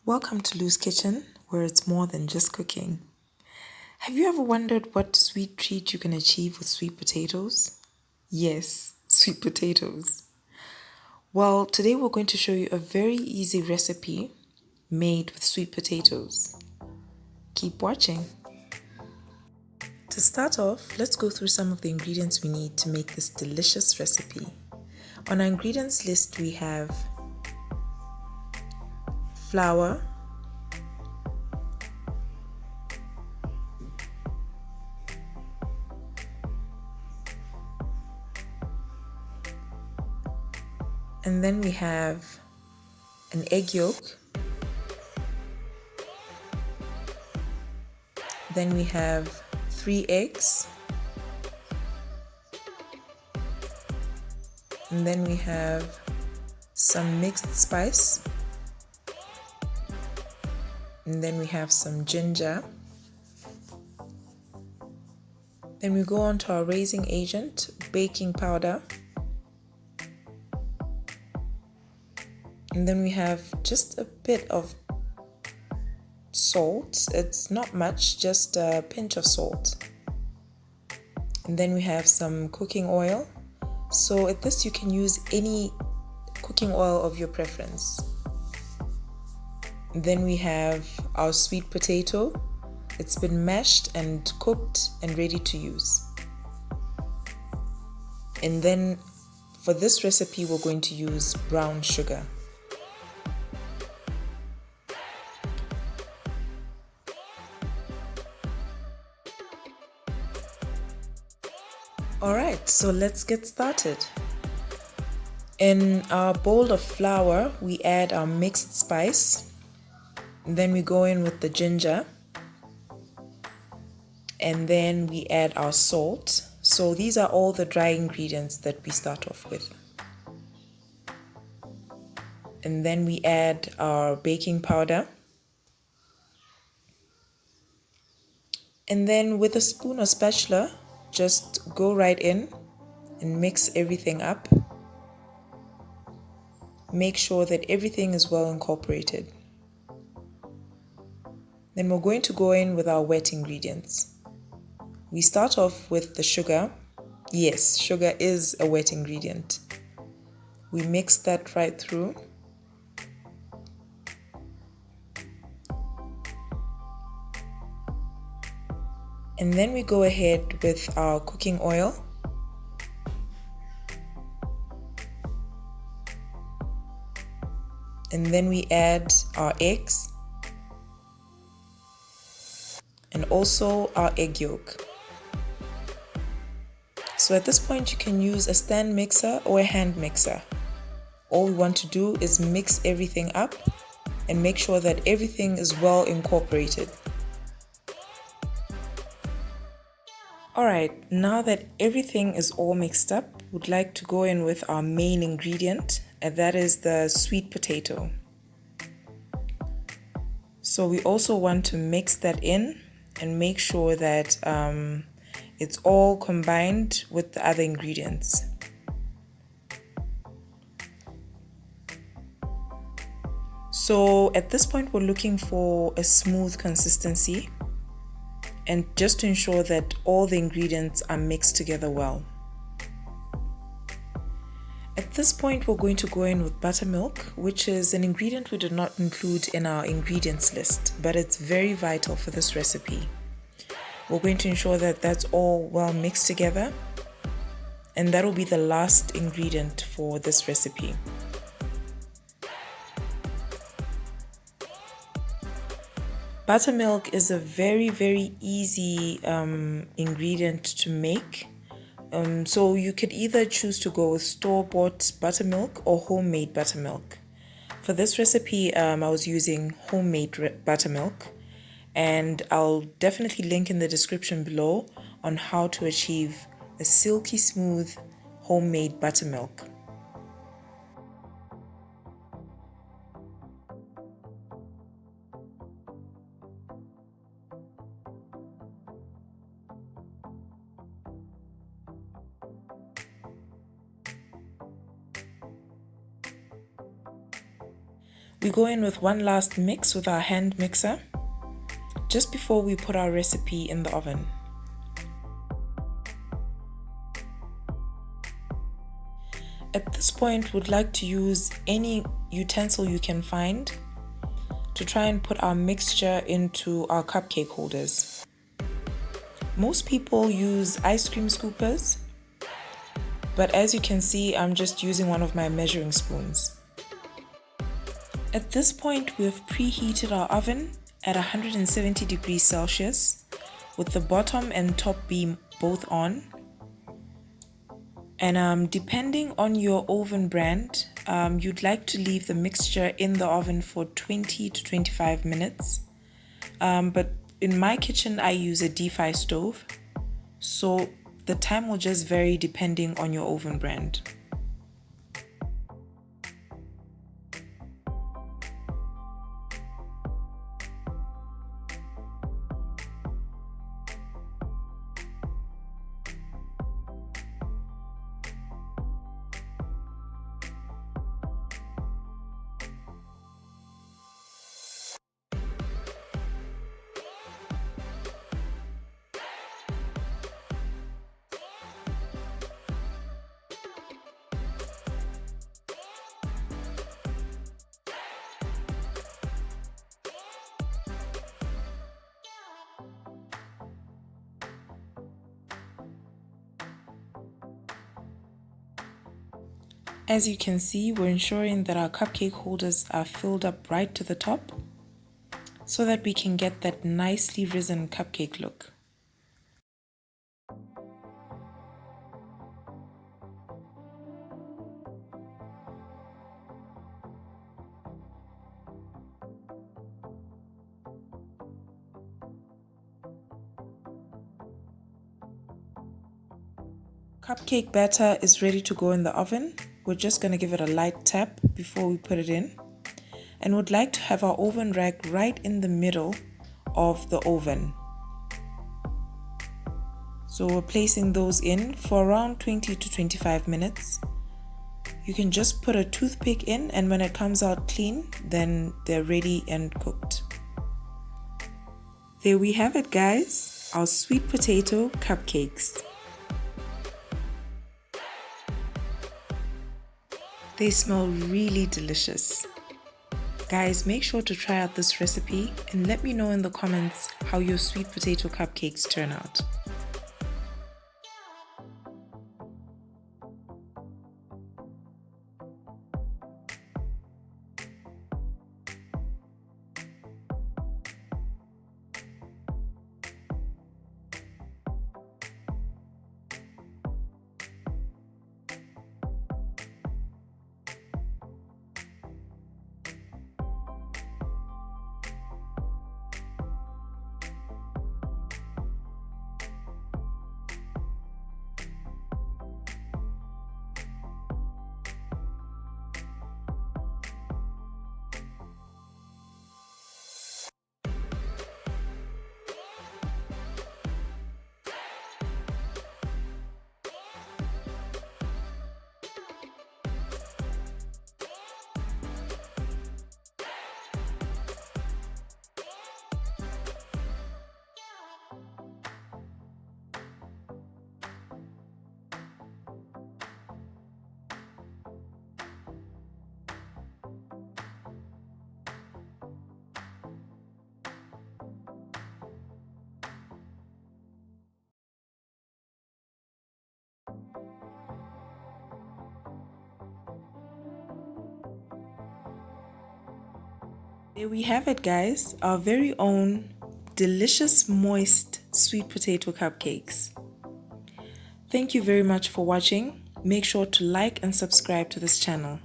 Welcome to Lou's Kitchen, where it's more than just cooking. Have you ever wondered what sweet treat you can achieve with sweet potatoes? Yes, sweet potatoes. Well, today we're going to show you a very easy recipe made with sweet potatoes. Keep watching. To start off, let's go through some of the ingredients we need to make this delicious recipe. On our ingredients list, we have flour, and then we have an egg yolk, then we have 3 eggs, and then we have some mixed spice, and then we have some ginger. Then we go on to our raising agent, baking powder, and then we have just a bit of salt. It's not much, just a pinch of salt. And then we have some cooking oil. So at this you can use any cooking oil of your preference. Then we have our sweet potato. It's been mashed and cooked and ready to use. And then for this recipe we're going to use brown sugar. Alright, so let's get started. In our bowl of flour, we add our mixed spice. Then we go in with the ginger. And then we add our salt. So these are all the dry ingredients that we start off with. And then we add our baking powder. And then with a spoon or spatula, just go right in and mix everything up. Make sure that everything is well incorporated. Then we're going to go in with our wet ingredients. We start off with the sugar. Yes, sugar is a wet ingredient. We mix that right through. And then we go ahead with our cooking oil. And then we add our eggs. And also our egg yolk. So at this point you can use a stand mixer or a hand mixer. All we want to do is mix everything up and make sure that everything is well incorporated. Alright, now that everything is all mixed up, we'd like to go in with our main ingredient, and that is the sweet potato. So we also want to mix that in and make sure that it's all combined with the other ingredients. So at this point we're looking for a smooth consistency, and just to ensure that all the ingredients are mixed together well. At this point we're going to go in with buttermilk, which is an ingredient we did not include in our ingredients list, but it's very vital for this recipe. We're going to ensure that that's all well mixed together, and that will be the last ingredient for this recipe. Buttermilk is a very easy ingredient to make. So you could either choose to go with store-bought buttermilk or homemade buttermilk. For this recipe, I was using homemade buttermilk, and I'll definitely link in the description below on how to achieve a silky smooth homemade buttermilk. We go in with one last mix with our hand mixer just before we put our recipe in the oven. At this point, we'd like to use any utensil you can find to try and put our mixture into our cupcake holders. Most people use ice cream scoopers, but as you can see, I'm just using one of my measuring spoons. At this point, we have preheated our oven at 170 degrees Celsius with the bottom and top beam both on. And depending on your oven brand, you'd like to leave the mixture in the oven for 20 to 25 minutes. But in my kitchen, I use a D5 stove, so the time will just vary depending on your oven brand. As you can see, we're ensuring that our cupcake holders are filled up right to the top so that we can get that nicely risen cupcake look. Cupcake batter is ready to go in the oven. We're just going to give it a light tap before we put it in. And would like to have our oven rack right in the middle of the oven. So we're placing those in for around 20 to 25 minutes. You can just put a toothpick in, and when it comes out clean, then they're ready and cooked. There we have it, guys, our sweet potato cupcakes. They smell really delicious. Guys, make sure to try out this recipe and let me know in the comments how your sweet potato cupcakes turn out. There we have it, guys, our very own delicious moist sweet potato cupcakes. Thank you very much for watching. Make sure to like and subscribe to this channel.